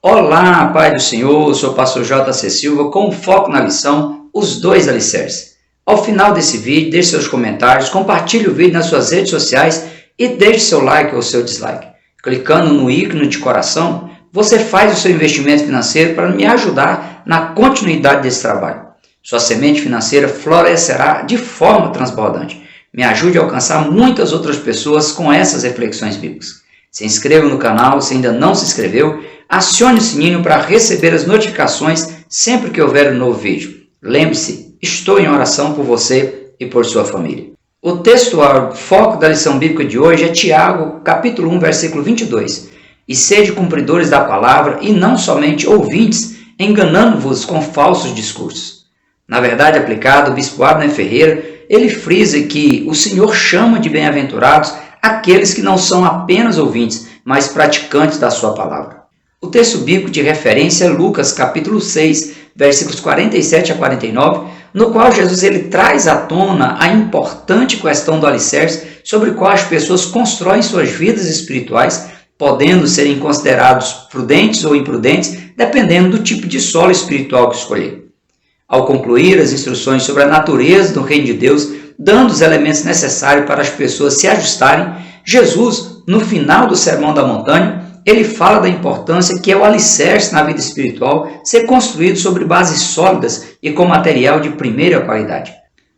Olá, Pai do Senhor, sou o pastor J.C. Silva com foco na lição, os dois alicerces. Ao final desse vídeo, deixe seus comentários, compartilhe o vídeo nas suas redes sociais e deixe seu like ou seu dislike. Clicando no ícone de coração, você faz o seu investimento financeiro para me ajudar na continuidade desse trabalho. Sua semente financeira florescerá de forma transbordante. Me ajude a alcançar muitas outras pessoas com essas reflexões bíblicas. Se inscreva no canal se ainda não se inscreveu, acione o sininho para receber as notificações sempre que houver um novo vídeo. Lembre-se, estou em oração por você e por sua família. O textual foco da lição bíblica de hoje é Tiago, capítulo 1, versículo 22. E sede cumpridores da palavra e não somente ouvintes, enganando-vos com falsos discursos. Na verdade aplicada, o bispo Abner Ferreira, ele frisa que o Senhor chama de bem-aventurados aqueles que não são apenas ouvintes, mas praticantes da sua palavra. O texto bíblico de referência é Lucas, capítulo 6, versículos 47 a 49, no qual Jesus ele traz à tona a importante questão do alicerce sobre o qual as pessoas constroem suas vidas espirituais, podendo serem considerados prudentes ou imprudentes, dependendo do tipo de solo espiritual que escolher. Ao concluir as instruções sobre a natureza do reino de Deus, dando os elementos necessários para as pessoas se ajustarem, Jesus, no final do Sermão da Montanha, ele fala da importância que é o alicerce na vida espiritual ser construído sobre bases sólidas e com material de primeira qualidade.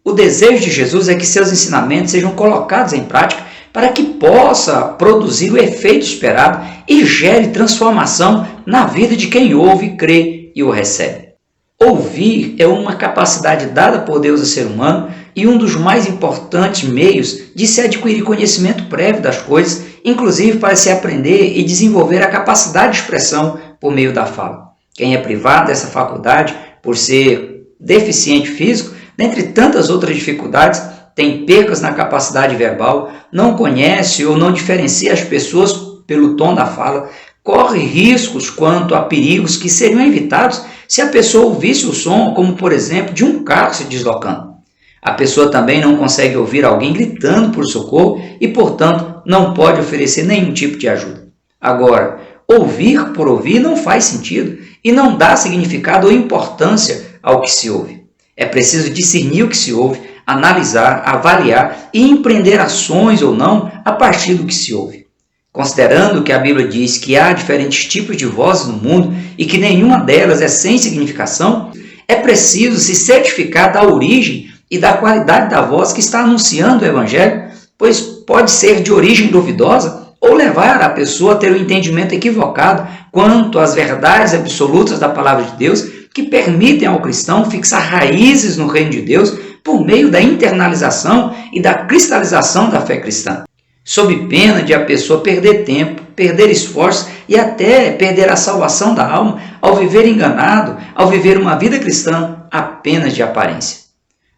O desejo de Jesus é que seus ensinamentos sejam colocados em prática para que possa produzir o efeito esperado e gere transformação na vida de quem ouve, crê e o recebe. Ouvir é uma capacidade dada por Deus ao ser humano e um dos mais importantes meios de se adquirir conhecimento prévio das coisas, inclusive para se aprender e desenvolver a capacidade de expressão por meio da fala. Quem é privado dessa faculdade, por ser deficiente físico, dentre tantas outras dificuldades, tem percas na capacidade verbal, não conhece ou não diferencia as pessoas pelo tom da fala, corre riscos quanto a perigos que seriam evitados se a pessoa ouvisse o som, como por exemplo, de um carro se deslocando. A pessoa também não consegue ouvir alguém gritando por socorro e, portanto, não pode oferecer nenhum tipo de ajuda. Agora, ouvir por ouvir não faz sentido e não dá significado ou importância ao que se ouve. É preciso discernir o que se ouve, analisar, avaliar e empreender ações ou não a partir do que se ouve. Considerando que a Bíblia diz que há diferentes tipos de vozes no mundo e que nenhuma delas é sem significação, é preciso se certificar da origem e da qualidade da voz que está anunciando o Evangelho, pois pode ser de origem duvidosa ou levar a pessoa a ter um entendimento equivocado quanto às verdades absolutas da Palavra de Deus que permitem ao cristão fixar raízes no reino de Deus por meio da internalização e da cristalização da fé cristã, sob pena de a pessoa perder tempo, perder esforço e até perder a salvação da alma ao viver enganado, ao viver uma vida cristã apenas de aparência.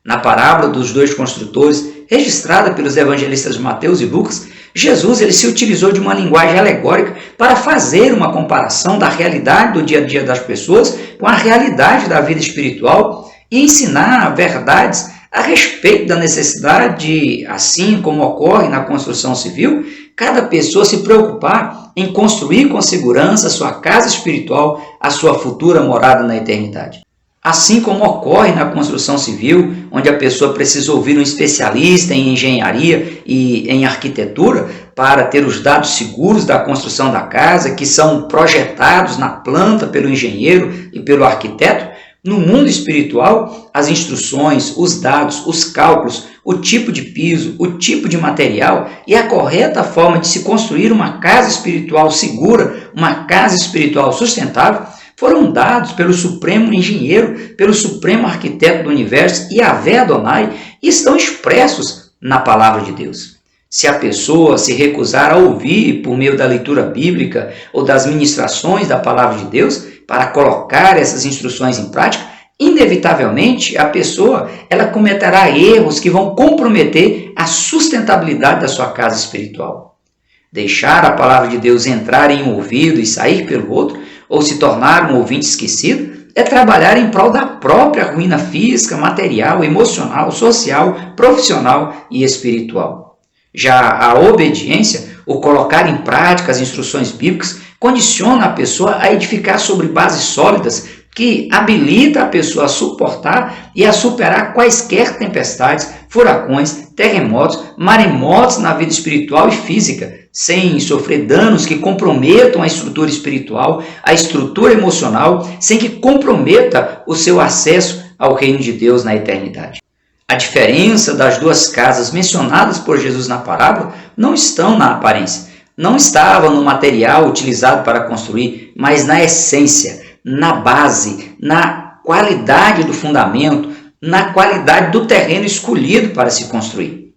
Na parábola dos dois construtores, registrada pelos evangelistas Mateus e Lucas, Jesus ele se utilizou de uma linguagem alegórica para fazer uma comparação da realidade do dia a dia das pessoas com a realidade da vida espiritual e ensinar verdades a respeito da necessidade de, assim como ocorre na construção civil, cada pessoa se preocupar em construir com segurança a sua casa espiritual, a sua futura morada na eternidade. Assim como ocorre na construção civil, onde a pessoa precisa ouvir um especialista em engenharia e em arquitetura para ter os dados seguros da construção da casa, que são projetados na planta pelo engenheiro e pelo arquiteto, no mundo espiritual, as instruções, os dados, os cálculos, o tipo de piso, o tipo de material e a correta forma de se construir uma casa espiritual segura, uma casa espiritual sustentável, foram dados pelo Supremo Engenheiro, pelo Supremo Arquiteto do Universo, Yahvé Adonai, e estão expressos na Palavra de Deus. Se a pessoa se recusar a ouvir por meio da leitura bíblica ou das ministrações da Palavra de Deus, para colocar essas instruções em prática, inevitavelmente a pessoa ela cometerá erros que vão comprometer a sustentabilidade da sua casa espiritual. Deixar a Palavra de Deus entrar em um ouvido e sair pelo outro, ou se tornar um ouvinte esquecido, é trabalhar em prol da própria ruína física, material, emocional, social, profissional e espiritual. Já a obediência o colocar em prática as instruções bíblicas, condiciona a pessoa a edificar sobre bases sólidas que habilita a pessoa a suportar e a superar quaisquer tempestades, furacões, terremotos, maremotos na vida espiritual e física, sem sofrer danos que comprometam a estrutura espiritual, a estrutura emocional, sem que comprometa o seu acesso ao reino de Deus na eternidade. A diferença das duas casas mencionadas por Jesus na parábola não estão na aparência, não estava no material utilizado para construir, mas na essência, na base, na qualidade do fundamento, na qualidade do terreno escolhido para se construir.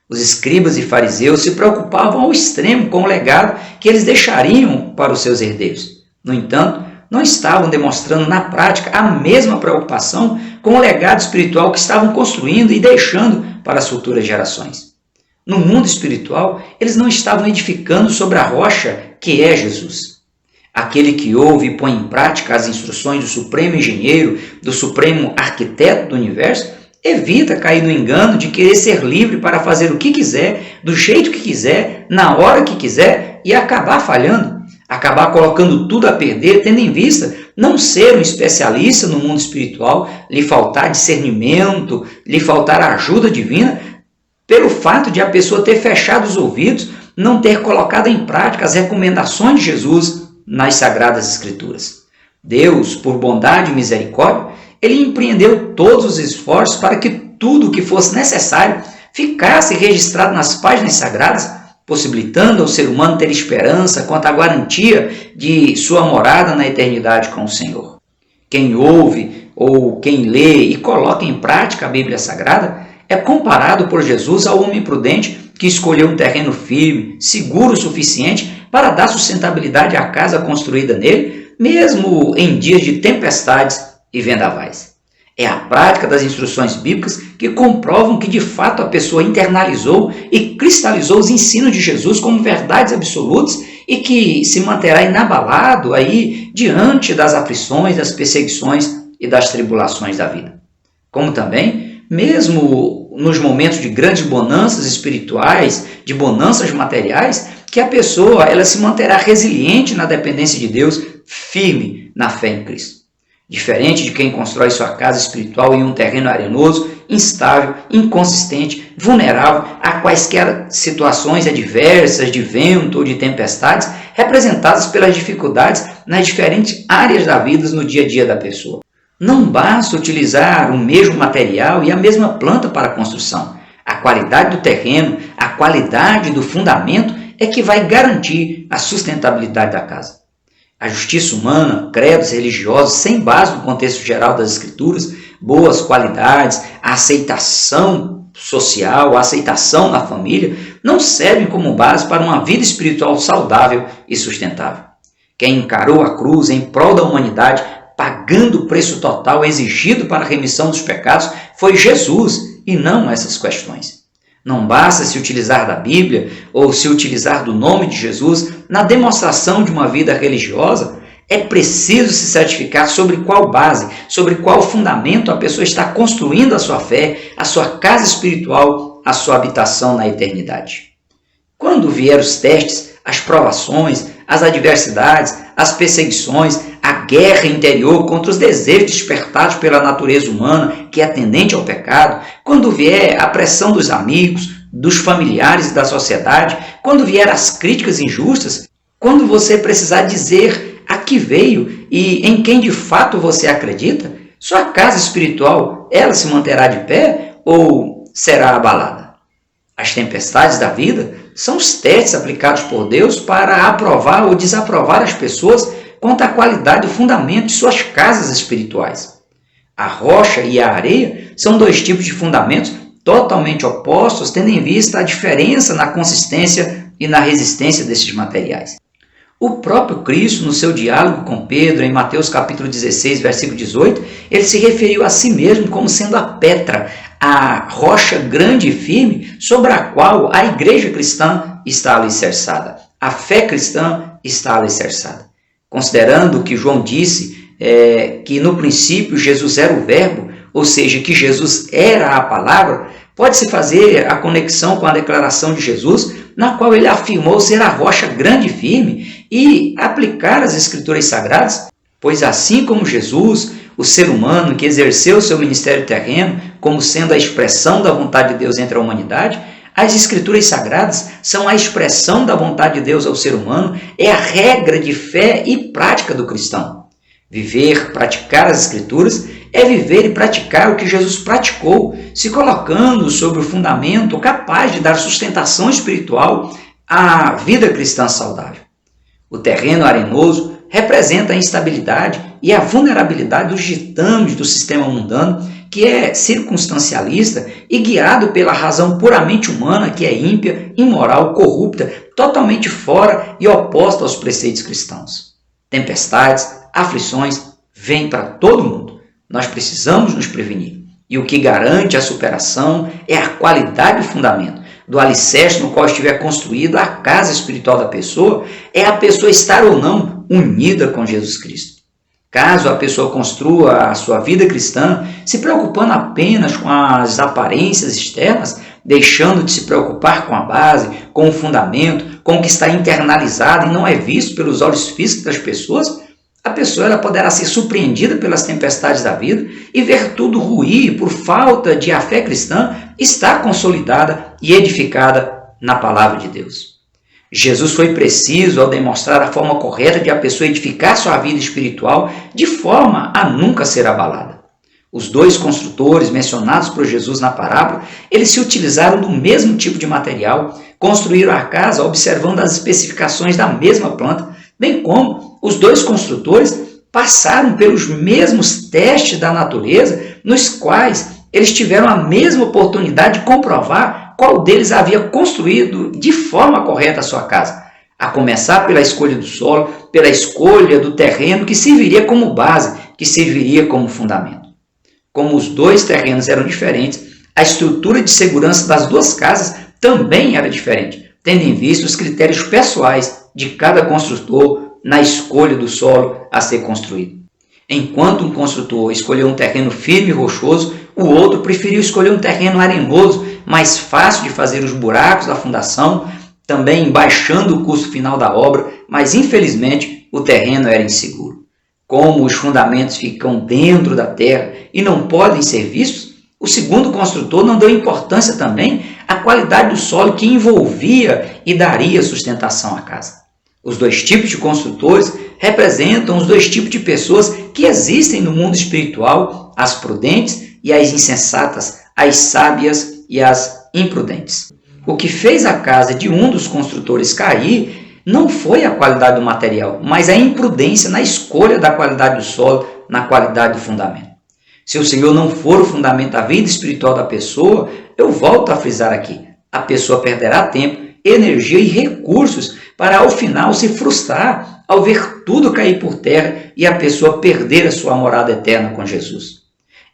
Os escribas e fariseus se preocupavam ao extremo com o legado que eles deixariam para os seus herdeiros. No entanto, não estavam demonstrando na prática a mesma preocupação com o legado espiritual que estavam construindo e deixando para as futuras gerações. No mundo espiritual, eles não estavam edificando sobre a rocha que é Jesus. Aquele que ouve e põe em prática as instruções do supremo engenheiro, do supremo arquiteto do universo, evita cair no engano de querer ser livre para fazer o que quiser, do jeito que quiser, na hora que quiser e acabar falhando, acabar colocando tudo a perder, tendo em vista não ser um especialista no mundo espiritual, lhe faltar discernimento, lhe faltar ajuda divina, pelo fato de a pessoa ter fechado os ouvidos, não ter colocado em prática as recomendações de Jesus nas Sagradas Escrituras. Deus, por bondade e misericórdia, ele empreendeu todos os esforços para que tudo o que fosse necessário ficasse registrado nas páginas sagradas, possibilitando ao ser humano ter esperança quanto à garantia de sua morada na eternidade com o Senhor. Quem ouve ou quem lê e coloca em prática a Bíblia Sagrada é comparado por Jesus ao homem prudente que escolheu um terreno firme, seguro o suficiente para dar sustentabilidade à casa construída nele, mesmo em dias de tempestades e vendavais. É a prática das instruções bíblicas que comprovam que de fato a pessoa internalizou e cristalizou os ensinos de Jesus como verdades absolutas e que se manterá inabalado aí diante das aflições, das perseguições e das tribulações da vida. Como também, mesmo nos momentos de grandes bonanças espirituais, de bonanças materiais, que a pessoa ela se manterá resiliente na dependência de Deus, firme na fé em Cristo. Diferente de quem constrói sua casa espiritual em um terreno arenoso, instável, inconsistente, vulnerável a quaisquer situações adversas de vento ou de tempestades, representadas pelas dificuldades nas diferentes áreas da vida no dia a dia da pessoa. Não basta utilizar o mesmo material e a mesma planta para a construção. A qualidade do terreno, a qualidade do fundamento é que vai garantir a sustentabilidade da casa. A justiça humana, credos religiosos sem base no contexto geral das Escrituras, boas qualidades, a aceitação social, a aceitação na família, não servem como base para uma vida espiritual saudável e sustentável. Quem encarou a cruz em prol da humanidade, pagando o preço total exigido para a remissão dos pecados, foi Jesus e não essas questões. Não basta se utilizar da Bíblia ou se utilizar do nome de Jesus na demonstração de uma vida religiosa. É preciso se certificar sobre qual base, sobre qual fundamento a pessoa está construindo a sua fé, a sua casa espiritual, a sua habitação na eternidade. Quando vier os testes, as provações, as adversidades, as perseguições, a guerra interior contra os desejos despertados pela natureza humana, que é tendente ao pecado, quando vier a pressão dos amigos, dos familiares e da sociedade, quando vier as críticas injustas, quando você precisar dizer a que veio e em quem de fato você acredita, sua casa espiritual, ela se manterá de pé ou será abalada? As tempestades da vida são os testes aplicados por Deus para aprovar ou desaprovar as pessoas quanto à qualidade e fundamento de suas casas espirituais. A rocha e a areia são dois tipos de fundamentos totalmente opostos, tendo em vista a diferença na consistência e na resistência desses materiais. O próprio Cristo, no seu diálogo com Pedro, em Mateus capítulo 16, versículo 18, ele se referiu a si mesmo como sendo a Petra, a rocha grande e firme sobre a qual a igreja cristã está alicerçada. A fé cristã está alicerçada. Considerando que João disse que no princípio Jesus era o verbo, ou seja, que Jesus era a palavra, pode-se fazer a conexão com a declaração de Jesus na qual ele afirmou ser a rocha grande e firme, e aplicar as Escrituras Sagradas, pois assim como Jesus, o ser humano que exerceu seu ministério terreno como sendo a expressão da vontade de Deus entre a humanidade, as Escrituras Sagradas são a expressão da vontade de Deus ao ser humano, é a regra de fé e prática do cristão. Viver, praticar as Escrituras é viver e praticar o que Jesus praticou, se colocando sobre o fundamento capaz de dar sustentação espiritual à vida cristã saudável. O terreno arenoso representa a instabilidade e a vulnerabilidade dos ditames do sistema mundano, que é circunstancialista e guiado pela razão puramente humana, que é ímpia, imoral, corrupta, totalmente fora e oposta aos preceitos cristãos. Tempestades, aflições vêm para todo mundo. Nós precisamos nos prevenir. E o que garante a superação é a qualidade do fundamento, do alicerce no qual estiver construída a casa espiritual da pessoa, é a pessoa estar ou não unida com Jesus Cristo. Caso a pessoa construa a sua vida cristã se preocupando apenas com as aparências externas, deixando de se preocupar com a base, com o fundamento, com o que está internalizado e não é visto pelos olhos físicos das pessoas, a pessoa ela poderá ser surpreendida pelas tempestades da vida e ver tudo ruir por falta de a fé cristã estar consolidada e edificada na palavra de Deus. Jesus foi preciso ao demonstrar a forma correta de a pessoa edificar sua vida espiritual de forma a nunca ser abalada. Os dois construtores mencionados por Jesus na parábola, eles se utilizaram do mesmo tipo de material, construíram a casa observando as especificações da mesma planta, bem como os dois construtores passaram pelos mesmos testes da natureza, nos quais eles tiveram a mesma oportunidade de comprovar qual deles havia construído de forma correta a sua casa, a começar pela escolha do solo, pela escolha do terreno que serviria como base, que serviria como fundamento. Como os dois terrenos eram diferentes, a estrutura de segurança das duas casas também era diferente, tendo em vista os critérios pessoais de cada construtor na escolha do solo a ser construído. Enquanto um construtor escolheu um terreno firme e rochoso, o outro preferiu escolher um terreno arenoso, mais fácil de fazer os buracos da fundação, também baixando o custo final da obra, mas infelizmente o terreno era inseguro. Como os fundamentos ficam dentro da terra e não podem ser vistos, o segundo construtor não deu importância também à qualidade do solo que envolvia e daria sustentação à casa. Os dois tipos de construtores representam os dois tipos de pessoas que existem no mundo espiritual, as prudentes e as insensatas, as sábias e as imprudentes. O que fez a casa de um dos construtores cair não foi a qualidade do material, mas a imprudência na escolha da qualidade do solo, na qualidade do fundamento. Se o Senhor não for o fundamento da vida espiritual da pessoa, eu volto a frisar aqui, a pessoa perderá tempo, energia e recursos para ao final se frustrar ao ver tudo cair por terra e a pessoa perder a sua morada eterna com Jesus.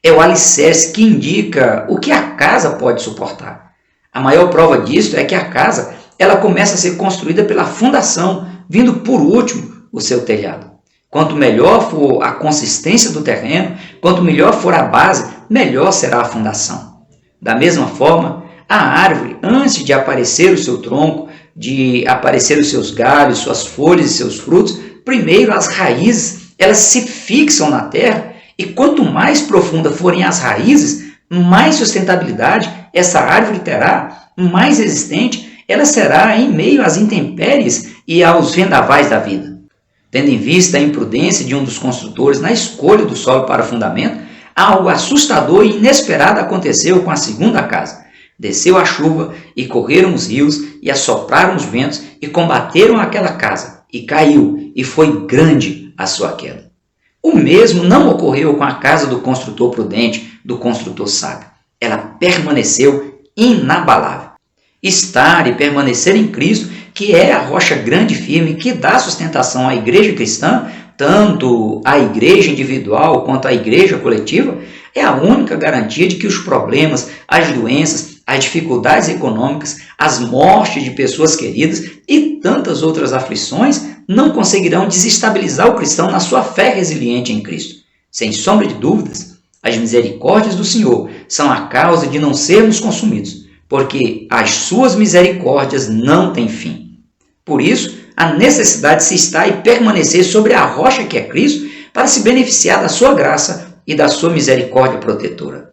É o alicerce que indica o que a casa pode suportar. A maior prova disso é que a casa ela começa a ser construída pela fundação, vindo por último o seu telhado. Quanto melhor for a consistência do terreno, quanto melhor for a base, melhor será a fundação. Da mesma forma, a árvore, antes de aparecer o seu tronco, de aparecer os seus galhos, suas folhas e seus frutos, primeiro as raízes elas se fixam na terra e quanto mais profunda forem as raízes, mais sustentabilidade essa árvore terá, mais resistente ela será em meio às intempéries e aos vendavais da vida. Tendo em vista a imprudência de um dos construtores na escolha do solo para o fundamento, algo assustador e inesperado aconteceu com a segunda casa. Desceu a chuva e correram os rios e assopraram os ventos e combateram aquela casa e caiu e foi grande a sua queda. O mesmo não ocorreu com a casa do construtor prudente, do construtor sábio. Ela permaneceu inabalável. Estar e permanecer em Cristo, que é a rocha grande e firme que dá sustentação à igreja cristã, tanto à igreja individual quanto à igreja coletiva, é a única garantia de que os problemas, as doenças, as dificuldades econômicas, as mortes de pessoas queridas e tantas outras aflições não conseguirão desestabilizar o cristão na sua fé resiliente em Cristo. Sem sombra de dúvidas, as misericórdias do Senhor são a causa de não sermos consumidos, porque as suas misericórdias não têm fim. Por isso, a necessidade de se estar e permanecer sobre a rocha que é Cristo para se beneficiar da sua graça e da sua misericórdia protetora.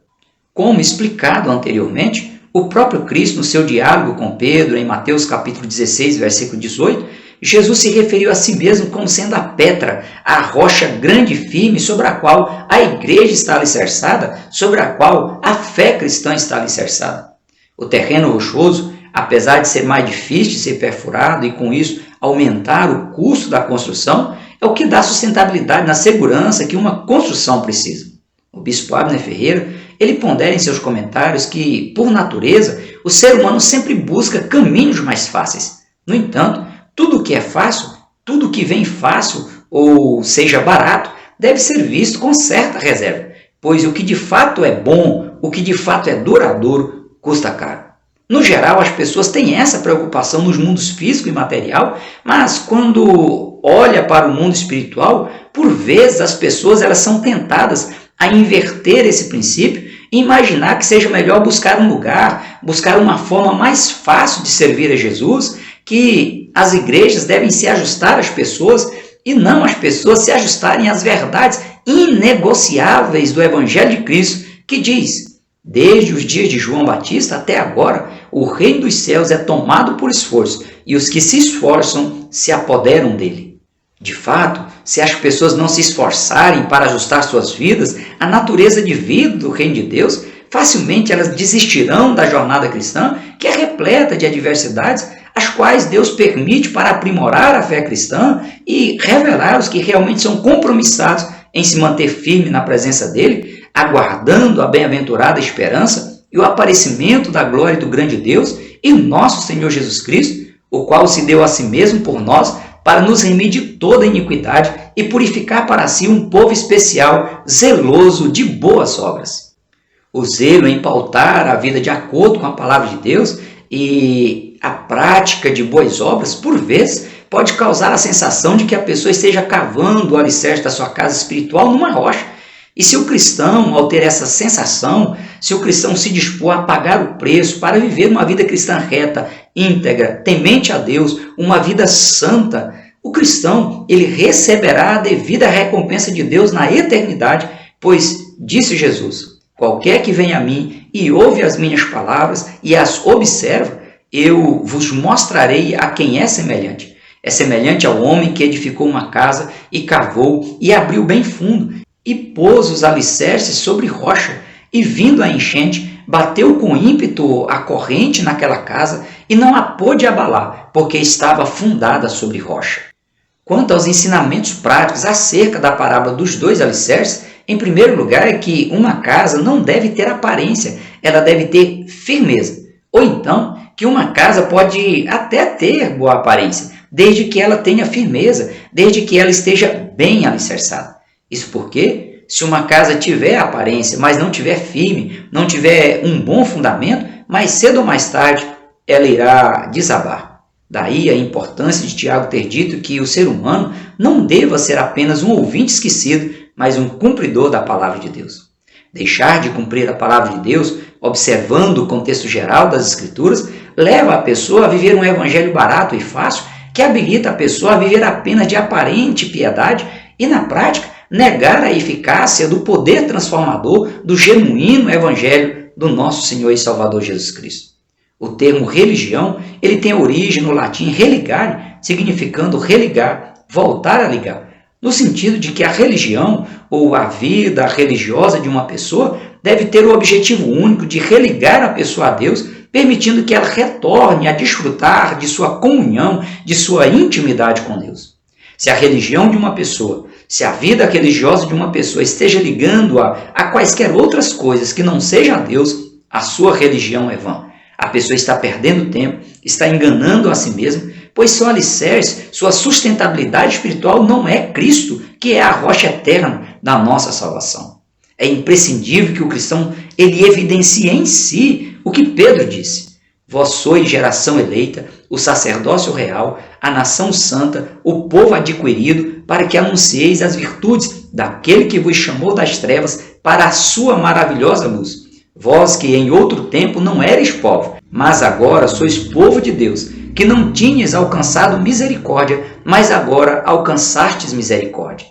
Como explicado anteriormente, o próprio Cristo, no seu diálogo com Pedro, em Mateus capítulo 16, versículo 18, Jesus se referiu a si mesmo como sendo a Petra, a rocha grande e firme sobre a qual a igreja está alicerçada, sobre a qual a fé cristã está alicerçada. O terreno rochoso, apesar de ser mais difícil de ser perfurado e com isso aumentar o custo da construção, é o que dá sustentabilidade na segurança que uma construção precisa. O bispo Abner Ferreira, ele pondera em seus comentários que, por natureza, o ser humano sempre busca caminhos mais fáceis. No entanto, tudo que é fácil, tudo que vem fácil ou seja barato, deve ser visto com certa reserva, pois o que de fato é bom, o que de fato é duradouro, custa caro. No geral, as pessoas têm essa preocupação nos mundos físico e material, mas quando olha para o mundo espiritual, por vezes as pessoas elas são tentadas a inverter esse princípio e imaginar que seja melhor buscar um lugar, buscar uma forma mais fácil de servir a Jesus, que as igrejas devem se ajustar às pessoas e não as pessoas se ajustarem às verdades inegociáveis do Evangelho de Cristo, que diz: desde os dias de João Batista até agora, o reino dos céus é tomado por esforço e os que se esforçam se apoderam dele. De fato, se as pessoas não se esforçarem para ajustar suas vidas à natureza de vida do reino de Deus, facilmente elas desistirão da jornada cristã, que é repleta de adversidades, as quais Deus permite para aprimorar a fé cristã e revelar os que realmente são compromissados em se manter firme na presença dele, aguardando a bem-aventurada esperança e o aparecimento da glória do grande Deus e nosso Senhor Jesus Cristo, o qual se deu a si mesmo por nós para nos remir de toda iniquidade e purificar para si um povo especial, zeloso de boas obras. O zelo em pautar a vida de acordo com a palavra de Deus e a prática de boas obras, por vezes, pode causar a sensação de que a pessoa esteja cavando o alicerce da sua casa espiritual numa rocha. E se o cristão, ao ter essa sensação, se o cristão se dispor a pagar o preço para viver uma vida cristã reta, íntegra, temente a Deus, uma vida santa, o cristão ele receberá a devida recompensa de Deus na eternidade, pois, disse Jesus, qualquer que vem a mim e ouve as minhas palavras e as observa, eu vos mostrarei a quem é semelhante. É semelhante ao homem que edificou uma casa e cavou e abriu bem fundo e pôs os alicerces sobre rocha, e vindo a enchente, bateu com ímpeto a corrente naquela casa e não a pôde abalar, porque estava fundada sobre rocha. Quanto aos ensinamentos práticos acerca da parábola dos dois alicerces, em primeiro lugar é que uma casa não deve ter aparência, ela deve ter firmeza. Ou então, que uma casa pode até ter boa aparência, desde que ela tenha firmeza, desde que ela esteja bem alicerçada. Isso porque, se uma casa tiver aparência, mas não tiver firme, não tiver um bom fundamento, mais cedo ou mais tarde ela irá desabar. Daí a importância de Tiago ter dito que o ser humano não deva ser apenas um ouvinte esquecido, mas um cumpridor da palavra de Deus. Deixar de cumprir a palavra de Deus, observando o contexto geral das Escrituras, leva a pessoa a viver um evangelho barato e fácil, que habilita a pessoa a viver apenas de aparente piedade e, na prática, negar a eficácia do poder transformador do genuíno evangelho do nosso Senhor e Salvador Jesus Cristo. O termo religião, ele tem origem no latim religare, significando religar, voltar a ligar, no sentido de que a religião ou a vida religiosa de uma pessoa deve ter o objetivo único de religar a pessoa a Deus, permitindo que ela retorne a desfrutar de sua comunhão, de sua intimidade com Deus. Se a religião de uma pessoa, se a vida religiosa de uma pessoa esteja ligando-a a quaisquer outras coisas que não seja a Deus, a sua religião é vã. A pessoa está perdendo tempo, está enganando a si mesma, pois seu alicerce, sua sustentabilidade espiritual não é Cristo, que é a rocha eterna da nossa salvação. É imprescindível que o cristão ele evidencie em si o que Pedro disse. Vós sois geração eleita, o sacerdócio real, a nação santa, o povo adquirido, para que anuncieis as virtudes daquele que vos chamou das trevas para a sua maravilhosa luz. Vós que em outro tempo não erais povos, Mas agora sois povo de Deus, que não tinhas alcançado misericórdia, mas agora alcançastes misericórdia.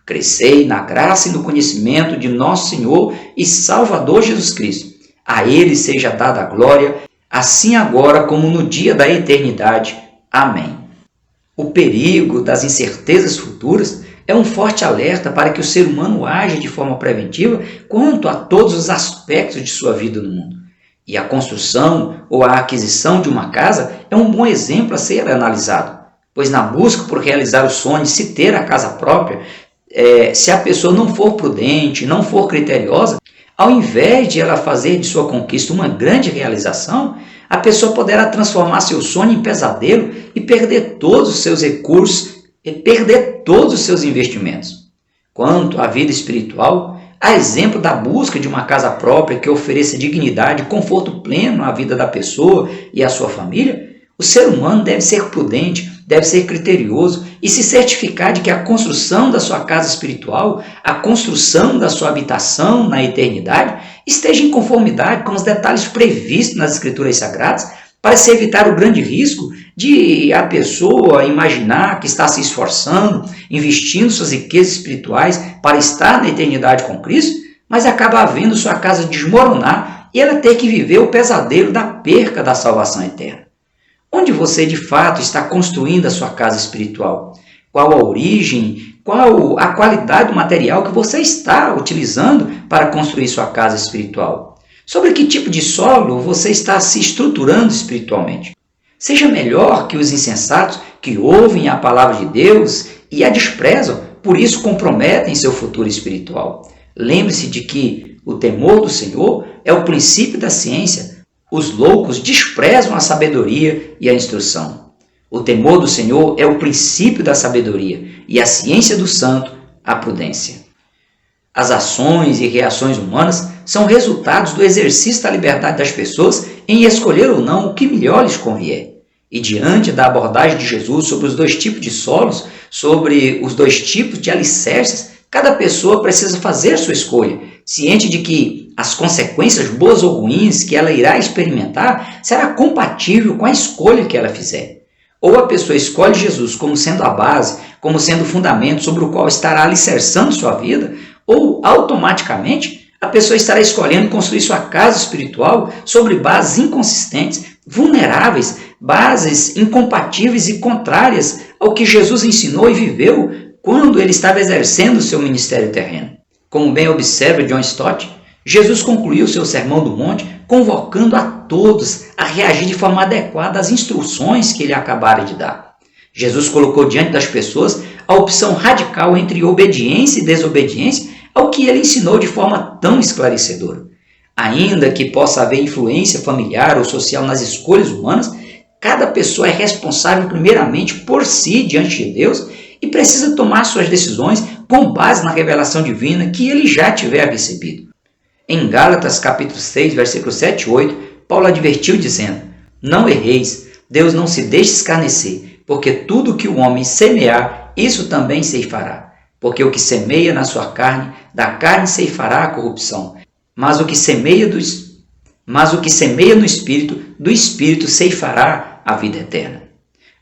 Crescei na graça e no conhecimento de nosso Senhor e Salvador Jesus Cristo. A Ele seja dada a glória, assim agora como no dia da eternidade. Amém. O perigo das incertezas futuras é um forte alerta para que o ser humano aja de forma preventiva quanto a todos os aspectos de sua vida no mundo. E a construção ou a aquisição de uma casa é um bom exemplo a ser analisado, pois na busca por realizar o sonho de se ter a casa própria, se a pessoa não for prudente, não for criteriosa, ao invés de ela fazer de sua conquista uma grande realização, a pessoa poderá transformar seu sonho em pesadelo e perder todos os seus recursos e perder todos os seus investimentos. Quanto à vida espiritual, a exemplo da busca de uma casa própria que ofereça dignidade e conforto pleno à vida da pessoa e à sua família, o ser humano deve ser prudente, deve ser criterioso e se certificar de que a construção da sua casa espiritual, a construção da sua habitação na eternidade, esteja em conformidade com os detalhes previstos nas Escrituras Sagradas, para se evitar o grande risco de a pessoa imaginar que está se esforçando, investindo suas riquezas espirituais para estar na eternidade com Cristo, mas acaba vendo sua casa desmoronar e ela ter que viver o pesadelo da perca da salvação eterna. Onde você de fato está construindo a sua casa espiritual? Qual a origem, qual a qualidade do material que você está utilizando para construir sua casa espiritual? Sobre que tipo de solo você está se estruturando espiritualmente? Seja melhor que os insensatos que ouvem a palavra de Deus e a desprezam, por isso comprometem seu futuro espiritual. Lembre-se de que o temor do Senhor é o princípio da ciência. Os loucos desprezam a sabedoria e a instrução. O temor do Senhor é o princípio da sabedoria e a ciência do santo, a prudência. As ações e reações humanas são resultados do exercício da liberdade das pessoas em escolher ou não o que melhor lhes convier. E diante da abordagem de Jesus sobre os dois tipos de solos, sobre os dois tipos de alicerces, cada pessoa precisa fazer sua escolha, ciente de que as consequências boas ou ruins que ela irá experimentar será compatível com a escolha que ela fizer. Ou a pessoa escolhe Jesus como sendo a base, como sendo o fundamento sobre o qual estará alicerçando sua vida, ou automaticamente a pessoa estará escolhendo construir sua casa espiritual sobre bases inconsistentes, vulneráveis, bases incompatíveis e contrárias ao que Jesus ensinou e viveu quando ele estava exercendo o seu ministério terreno. Como bem observa John Stott, Jesus concluiu seu Sermão do Monte convocando a todos a reagir de forma adequada às instruções que ele acabara de dar. Jesus colocou diante das pessoas a opção radical entre obediência e desobediência ao que ele ensinou de forma tão esclarecedora. Ainda que possa haver influência familiar ou social nas escolhas humanas, cada pessoa é responsável primeiramente por si diante de Deus e precisa tomar suas decisões com base na revelação divina que ele já tiver recebido. Em Gálatas capítulo 6, versículos 7 e 8, Paulo advertiu dizendo: Não erreis, Deus não se deixe escarnecer, porque tudo que o homem semear, isso também ceifará. Porque o que semeia na sua carne, da carne ceifará a corrupção, mas o que semeia no Espírito, do Espírito ceifará a vida eterna.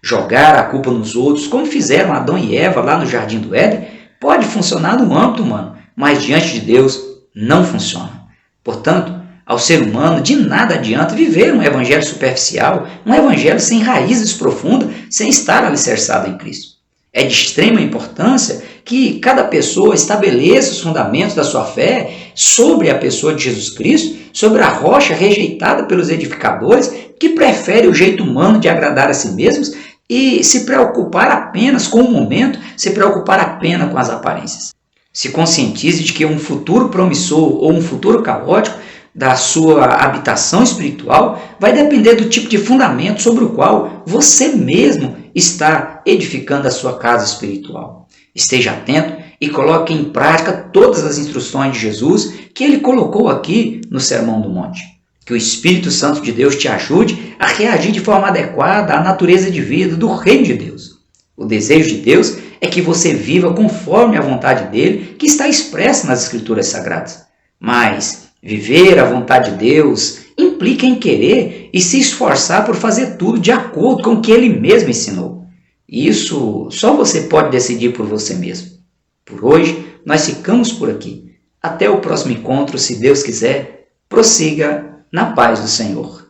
Jogar a culpa nos outros, como fizeram Adão e Eva lá no Jardim do Éden, pode funcionar no âmbito humano, mas diante de Deus não funciona. Portanto, ao ser humano de nada adianta viver um evangelho superficial, um evangelho sem raízes profundas, sem estar alicerçado em Cristo. É de extrema importância que cada pessoa estabeleça os fundamentos da sua fé sobre a pessoa de Jesus Cristo, sobre a rocha rejeitada pelos edificadores, que preferem o jeito humano de agradar a si mesmos e se preocupar apenas com o momento, se preocupar apenas com as aparências. Se conscientize de que um futuro promissor ou um futuro caótico da sua habitação espiritual vai depender do tipo de fundamento sobre o qual você mesmo está edificando a sua casa espiritual. Esteja atento e coloque em prática todas as instruções de Jesus que ele colocou aqui no Sermão do Monte. Que o Espírito Santo de Deus te ajude a reagir de forma adequada à natureza de vida do Reino de Deus. O desejo de Deus é que você viva conforme a vontade dele, que está expressa nas Escrituras Sagradas. Mas viver a vontade de Deus implica em querer e se esforçar por fazer tudo de acordo com o que ele mesmo ensinou. Isso só você pode decidir por você mesmo. Por hoje, nós ficamos por aqui. Até o próximo encontro, se Deus quiser. Prossiga na paz do Senhor.